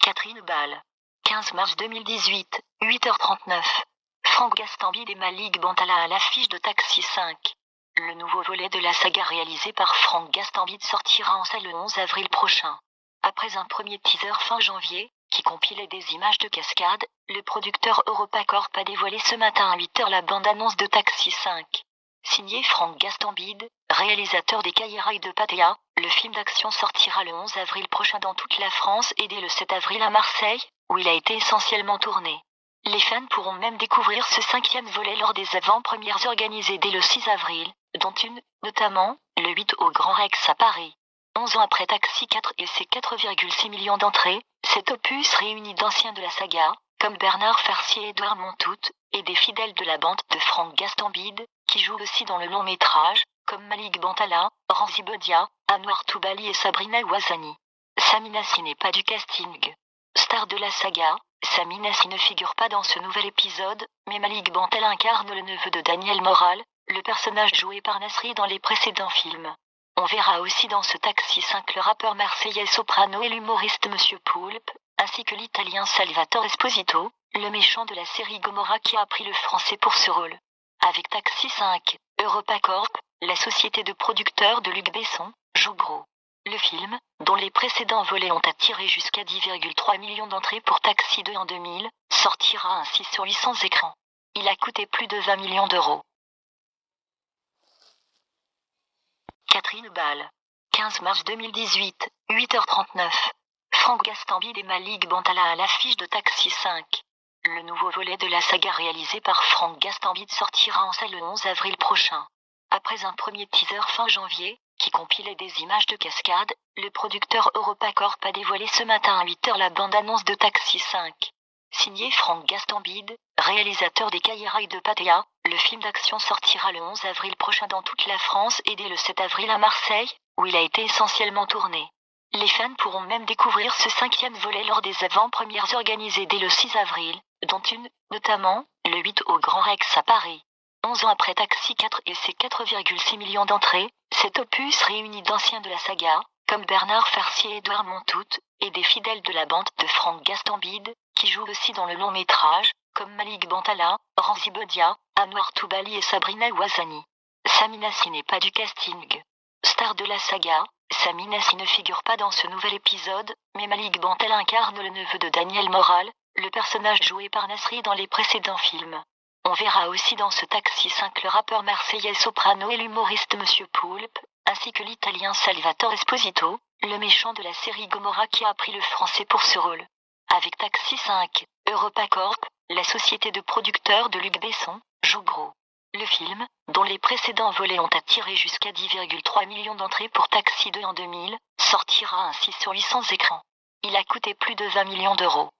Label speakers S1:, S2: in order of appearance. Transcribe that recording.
S1: Catherine Ball. 15 mars 2018, 8h39. Franck Gastambide et Malik Bantala à l'affiche de Taxi 5. Le nouveau volet de la saga réalisé par Franck Gastambide sortira en salle le 11 avril prochain. Après un premier teaser fin janvier, qui compilait des images de cascade, le producteur EuropaCorp a dévoilé ce matin à 8h la bande-annonce de Taxi 5. Signé Franck Gastambide, réalisateur des Cailles de Pattaya, le film d'action sortira le 11 avril prochain dans toute la France et dès le 7 avril à Marseille, où il a été essentiellement tourné. Les fans pourront même découvrir ce 5e volet lors des avant-premières organisées dès le 6 avril, dont une, notamment, le 8 au Grand Rex à Paris. 11 ans après Taxi 4 et ses 4,6 millions d'entrées, cet opus réunit d'anciens de la saga, comme Bernard Fercier et Édouard Montout, et des fidèles de la bande de Franck Gastambide, qui jouent aussi dans le long-métrage, comme Malik Bantala, Ramzy Bedia, Anouar Toubali et Sabrina Ouazani. Sami Nassi n'est pas du casting. Star de la saga, Sami Nassi ne figure pas dans ce nouvel épisode, mais Malik Bantala incarne le neveu de Daniel Moral, le personnage joué par Nasri dans les précédents films. On verra aussi dans ce Taxi 5 le rappeur marseillais Soprano et l'humoriste Monsieur Poulpe, ainsi que l'italien Salvatore Esposito, le méchant de la série Gomorrah qui a appris le français pour ce rôle. Avec Taxi 5, EuropaCorp, la société de producteurs de Luc Besson, joue gros. Le film, dont les précédents volets ont attiré jusqu'à 10,3 millions d'entrées pour Taxi 2 en 2000, sortira ainsi sur 800 écrans. Il a coûté plus de 20 millions d'euros. Catherine Ball. 15 mars 2018, 8h39. Franck Gastambide et Malik Bantala à l'affiche de Taxi 5. Le nouveau volet de la saga réalisé par Franck Gastambide sortira en salle le 11 avril prochain. Après un premier teaser fin janvier, qui compilait des images de cascade, le producteur EuropaCorp a dévoilé ce matin à 8h la bande-annonce de Taxi 5. Signé Franck Gastambide, réalisateur des Cailles de Pattaya, le film d'action sortira le 11 avril prochain dans toute la France et dès le 7 avril à Marseille, où il a été essentiellement tourné. Les fans pourront même découvrir ce 5e volet lors des avant-premières organisées dès le 6 avril, dont une, notamment, le 8 au Grand Rex à Paris. 11 ans après Taxi 4 et ses 4,6 millions d'entrées, cet opus réunit d'anciens de la saga, comme Bernard Fercier et Édouard Montout, et des fidèles de la bande de Franck Gastambide, qui jouent aussi dans le long-métrage, comme Malik Bantala, Ramzy Bedia, Anouar Toubali et Sabrina Ouazani. Sami Nassi n'est pas du casting. Star de la saga, Sami Nassi ne figure pas dans ce nouvel épisode, mais Malik Bantala incarne le neveu de Daniel Moral, le personnage joué par Nasri dans les précédents films. On verra aussi dans ce Taxi 5 le rappeur marseillais Soprano et l'humoriste Monsieur Poulpe, ainsi que l'italien Salvatore Esposito, le méchant de la série Gomorrah qui a appris le français pour ce rôle. Avec Taxi 5, EuropaCorp, la société de producteurs de Luc Besson, joue gros. Le film, dont les précédents volets ont attiré jusqu'à 10,3 millions d'entrées pour Taxi 2 en 2000, sortira ainsi sur 800 écrans. Il a coûté plus de 20 millions d'euros.